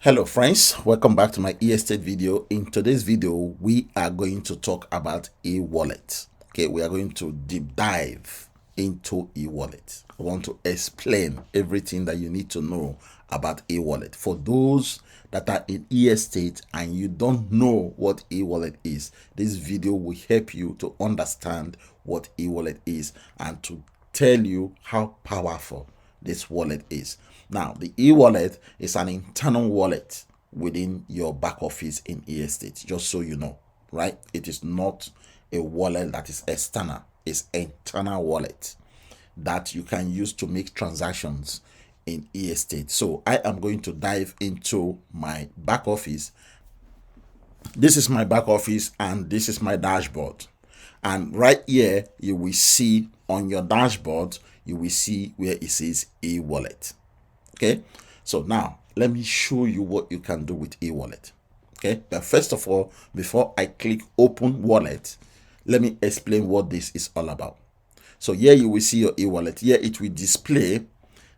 Hello friends, welcome back to my estate video. In today's video, we are going to talk about e-wallet. Okay, we are going to deep dive into e-wallet. I want to explain everything that you need to know about e-wallet. For those that are in estate and you don't know what e-wallet is, this video will help you to understand what e-wallet is and to tell you how powerful this wallet is. Now, the e-wallet is an internal wallet within your back office in estate, just so you know, right? It is not a wallet that is external, it's internal wallet that you can use to make transactions in estate. So I am going to dive into my back office. This is my back office and this is my dashboard. And right here, you will see on your dashboard, you will see where it says e-wallet. Okay, so now let me show you what you can do with e-wallet. Okay, but first of all, before I click open wallet, let me explain what this is all about. So here you will see your e-wallet. Here it will display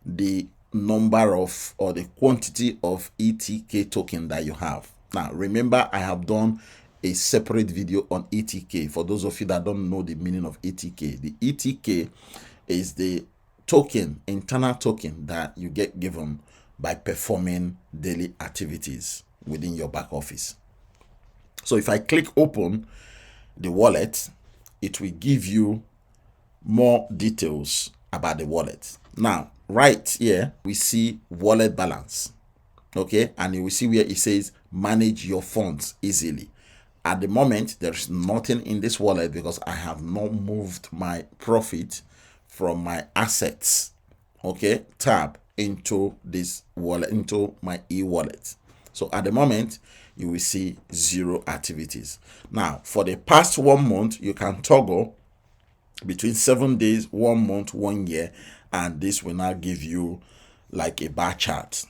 the number of or the quantity of ETK token that you have. Now remember, I have done a separate video on ETK. For those of you that don't know the meaning of ETK, the ETK is the token, internal token that you get given by performing daily activities within your back office. So if I click open the wallet, it will give you more details about the wallet. Now, right here, we see wallet balance. Okay, and you will see where it says manage your funds easily. At the moment, there's nothing in this wallet because I have not moved my profit from my assets, okay, tab into this wallet, into my e-wallet. So at the moment, you will see 0 activities. Now, for the past 1 month, you can toggle between 7 days, 1 month, 1 year, and this will now give you like a bar chart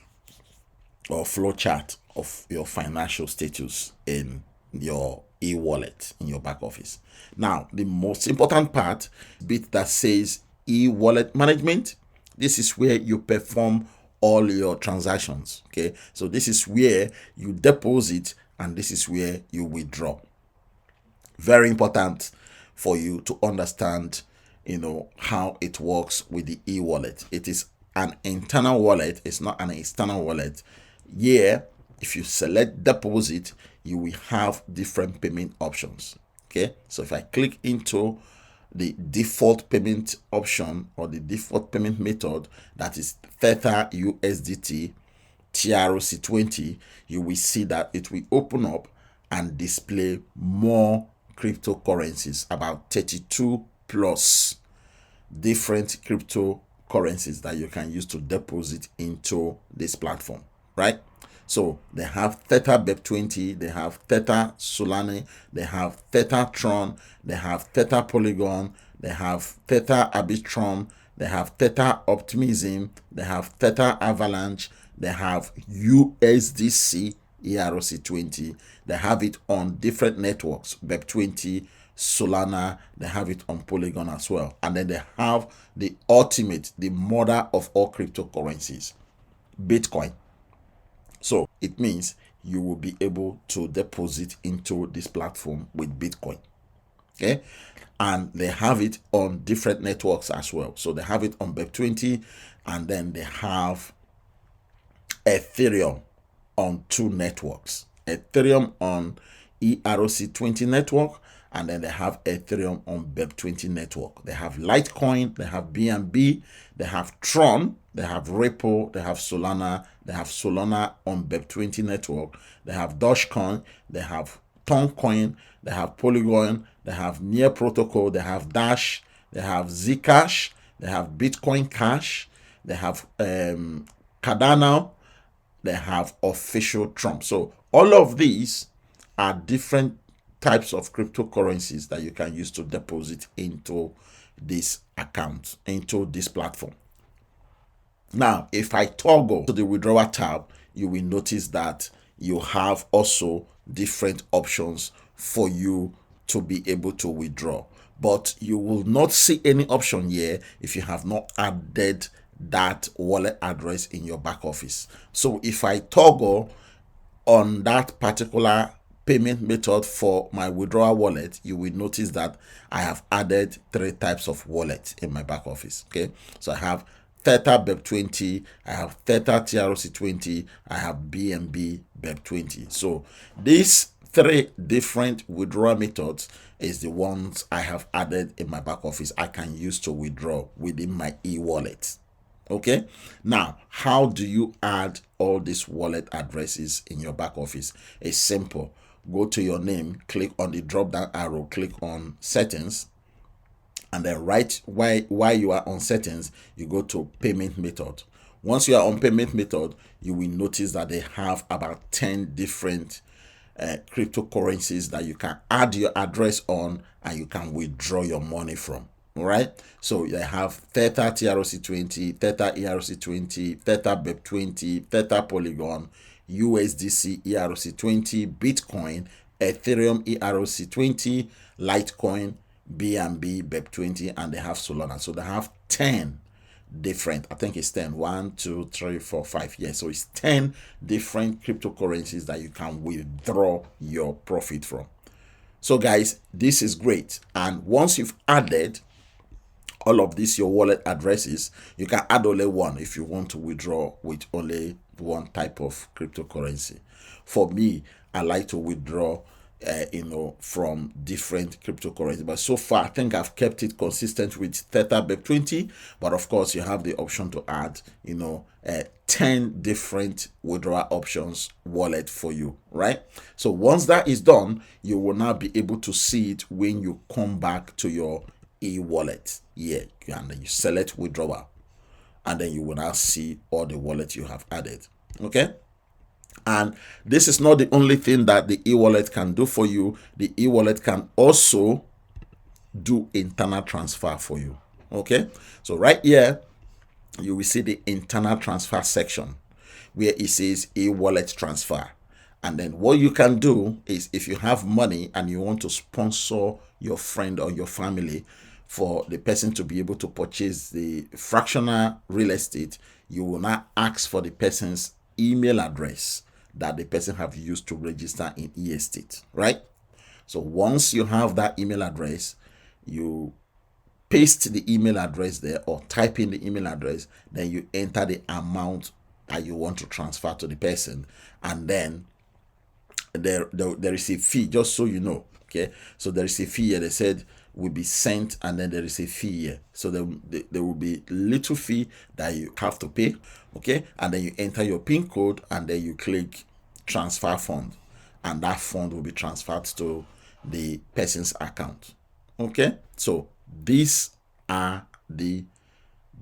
or flow chart of your financial status in your e-wallet in your back office. Now, the most important part, bit that says e-wallet management, this is where you perform all your transactions. Okay, so this is where you deposit and this is where you withdraw. Very important for you to understand, how it works with the e-wallet. It is an internal wallet, it's not an external wallet. Here, if you select deposit, you will have different payment options. Okay, so if I click into the default payment option or the default payment method, that is Theta USDT TRC20, you will see that it will open up and display more cryptocurrencies, about 32 plus different cryptocurrencies that you can use to deposit into this platform, right? So they have Theta BEP20, they have Theta Solana, they have Theta Tron, they have Theta Polygon, they have Theta Arbitrum, they have Theta Optimism, they have Theta Avalanche, they have USDC ERC20, they have it on different networks, BEP20, Solana, they have it on Polygon as well. And then they have the ultimate, the mother of all cryptocurrencies, Bitcoin. So it means you will be able to deposit into this platform with Bitcoin. Okay, and they have it on different networks as well. So they have it on BEP20 and then they have Ethereum on 2 networks. Ethereum on ERC20 network, and then they have Ethereum on BEP20 network. They have Litecoin, they have BNB, they have Tron, they have Ripple, they have Solana, they have Solana on BEP20 network, they have Dogecoin, they have Toncoin, they have Polygon, they have Near Protocol, they have Dash, they have Zcash, they have Bitcoin Cash, they have Cardano, they have official Trump. So all of these are different types of cryptocurrencies that you can use to deposit into this account, into this platform. Now, if I toggle to the withdrawal tab, you will notice that you have also different options for you to be able to withdraw. But you will not see any option here if you have not added that wallet address in your back office. So if I toggle on that particular payment method for my withdrawal wallet, you will notice that I have added 3 types of wallet in my back office. Okay, so I have Theta BEP20, I have Theta TRC20, I have BNB BEP20. So these 3 different withdrawal methods is the ones I have added in my back office I can use to withdraw within my e-wallet. Okay, now how do you add all these wallet addresses in your back office? It's simple. Go to your name, click on the drop down arrow, click on settings, and then while you are on settings, you go to payment method. Once you are on payment method, you will notice that they have about 10 different cryptocurrencies that you can add your address on and you can withdraw your money from. All right, so they have Theta TRC20, Theta ERC20, Theta BEP20, Theta Polygon, USDC ERC20, Bitcoin, Ethereum ERC20, Litecoin, BNB BEP20, and they have Solana. So they have 10 different, I think it's 10, 1 2 3 4 5, yes, so it's 10 different cryptocurrencies that you can withdraw your profit from. So guys, this is great. And once you've added all of these your wallet addresses, you can add only one if you want to withdraw with only one type of cryptocurrency. For me, I like to withdraw from different cryptocurrencies, but so far I think I've kept it consistent with Theta BEP20. But of course, you have the option to add 10 different withdrawal options wallet for you, right? So once that is done, you will now be able to see it when you come back to your e-wallet. Yeah, and then you select withdrawal, and then you will now see all the wallets you have added. Okay, and this is not the only thing that the e-wallet can do for you. The e-wallet can also do internal transfer for you. Okay, so right here you will see the internal transfer section where it says e-wallet transfer. And then what you can do is, if you have money and you want to sponsor your friend or your family for the person to be able to purchase the fractional real estate, you will now ask for the person's email address that the person have used to register in e-estate, right? So once you have that email address, you paste the email address there or type in the email address, then you enter the amount that you want to transfer to the person, and then there is a fee, just so you know. Okay, so there is a fee here. They said will be sent, and then there is a fee here. So there will be little fee that you have to pay. Okay, and then you enter your PIN code, and then you click transfer fund, and that fund will be transferred to the person's account. Okay, so these are the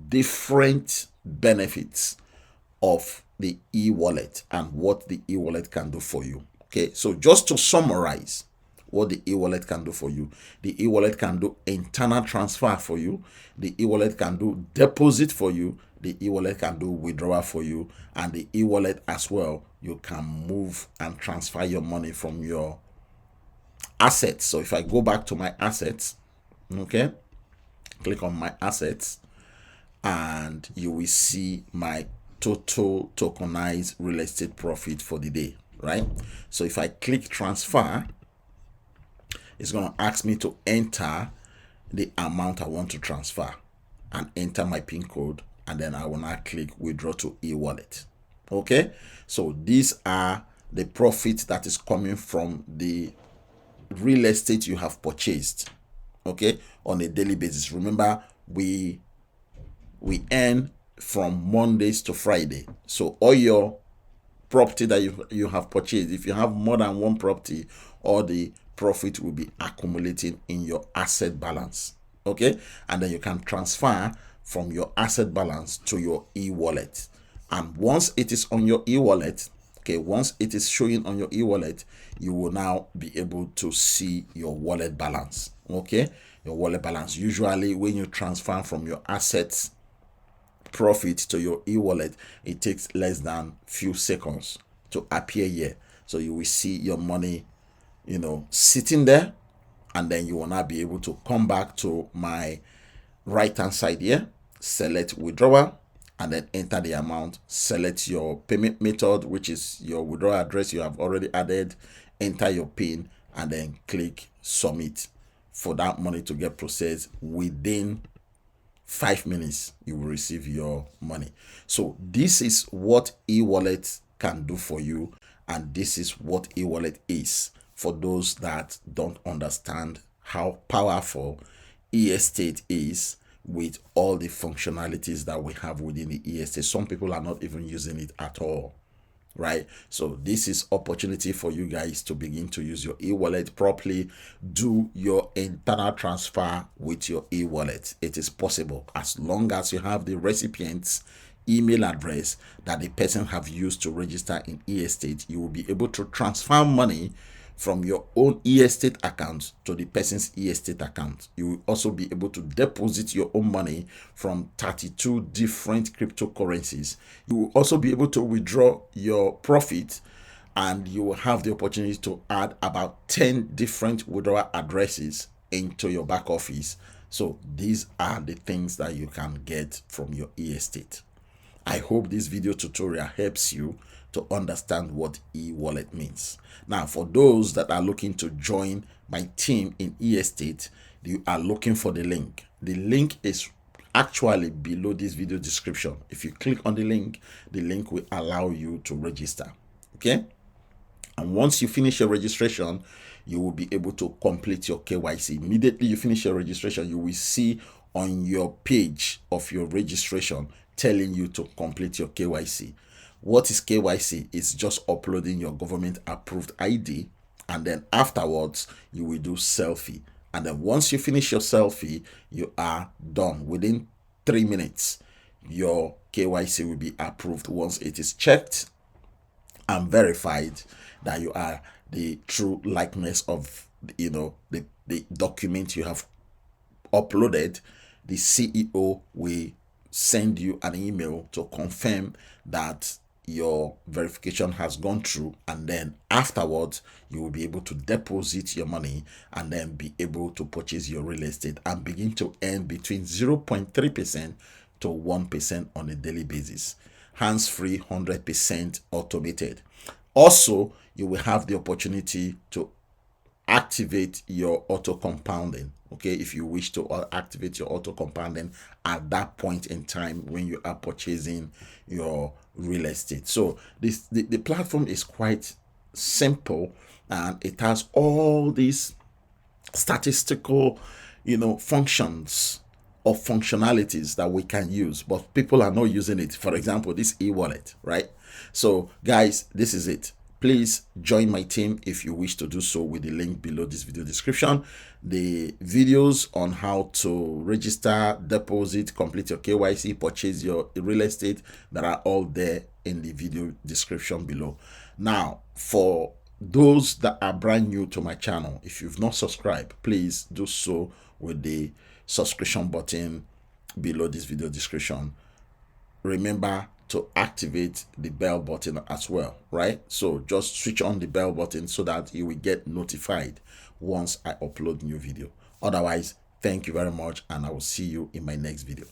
different benefits of the e-wallet and what the e-wallet can do for you. Okay, so just to summarize what the e-wallet can do for you, the e-wallet can do internal transfer for you, the e-wallet can do deposit for you, the e-wallet can do withdrawal for you, and the e-wallet as well, you can move and transfer your money from your assets. So if I go back to my assets, okay, click on my assets, and you will see my total tokenized real estate profit for the day, right? So if I click transfer, it's going to ask me to enter the amount I want to transfer and enter my PIN code, and then I will now click withdraw to e-wallet. Okay, so these are the profits that is coming from the real estate you have purchased, okay, on a daily basis. Remember, we earn from Mondays to Friday. So all your property that you have purchased, if you have more than one property, all the profit will be accumulating in your asset balance. Okay, and then you can transfer from your asset balance to your e-wallet. And once it is on your e-wallet, okay, once it is showing on your e-wallet, you will now be able to see your wallet balance. Okay, your wallet balance. Usually when you transfer from your assets profit to your e-wallet, it takes less than few seconds to appear here. So you will see your money, sitting there, and then you will now be able to come back to my right hand side here, select withdrawal, and then enter the amount. Select your payment method, which is your withdrawal address you have already added. Enter your PIN and then click submit for that money to get processed. Within 5 minutes you will receive your money. So this is what e-wallet can do for you, and this is what e-wallet is for those that don't understand how powerful e-estate is with all the functionalities that we have within the e-estate. Some people are not even using it at all, right? So this is opportunity for you guys to begin to use your e-wallet properly. Do your internal transfer with your e-wallet. It is possible as long as you have the recipient's email address that the person have used to register in e-estate. You will be able to transfer money from your own e-estate account to the person's e-estate account. You will also be able to deposit your own money from 32 different cryptocurrencies. You will also be able to withdraw your profit, and you will have the opportunity to add about 10 different withdrawal addresses into your back office. So these are the things that you can get from your e-estate. I hope this video tutorial helps you to understand what e-wallet means. Now, for those that are looking to join my team in e-estate, you are looking for the link. The link is actually below this video description. If you click on the link will allow you to register. Okay? And once you finish your registration, you will be able to complete your KYC. Immediately you finish your registration, you will see on your page of your registration telling you to complete your KYC. What is KYC? It's just uploading your government approved ID, and then afterwards you will do selfie. And then once you finish your selfie, you are done. Within 3 minutes, your KYC will be approved. Once it is checked and verified that you are the true likeness of the document you have uploaded, the CEO will send you an email to confirm that your verification has gone through, and then afterwards you will be able to deposit your money and then be able to purchase your real estate and begin to earn between 0.3% to 1% on a daily basis. Hands-free, 100% automated. Also, you will have the opportunity to activate your auto compounding. Okay, if you wish to activate your auto compounding at that point in time when you are purchasing your real estate. So the platform is quite simple, and it has all these statistical functions or functionalities that we can use, but people are not using it. For example, this e-wallet, right? So guys, this is it. Please join my team if you wish to do so with the link below this video description. The videos on how to register, deposit, complete your KYC, purchase your real estate, that are all there in the video description below. Now, for those that are brand new to my channel, if you've not subscribed, please do so with the subscription button below this video description. Remember to activate the bell button as well, right? So just switch on the bell button so that you will get notified once I upload new video. Otherwise, thank you very much, and I will see you in my next video.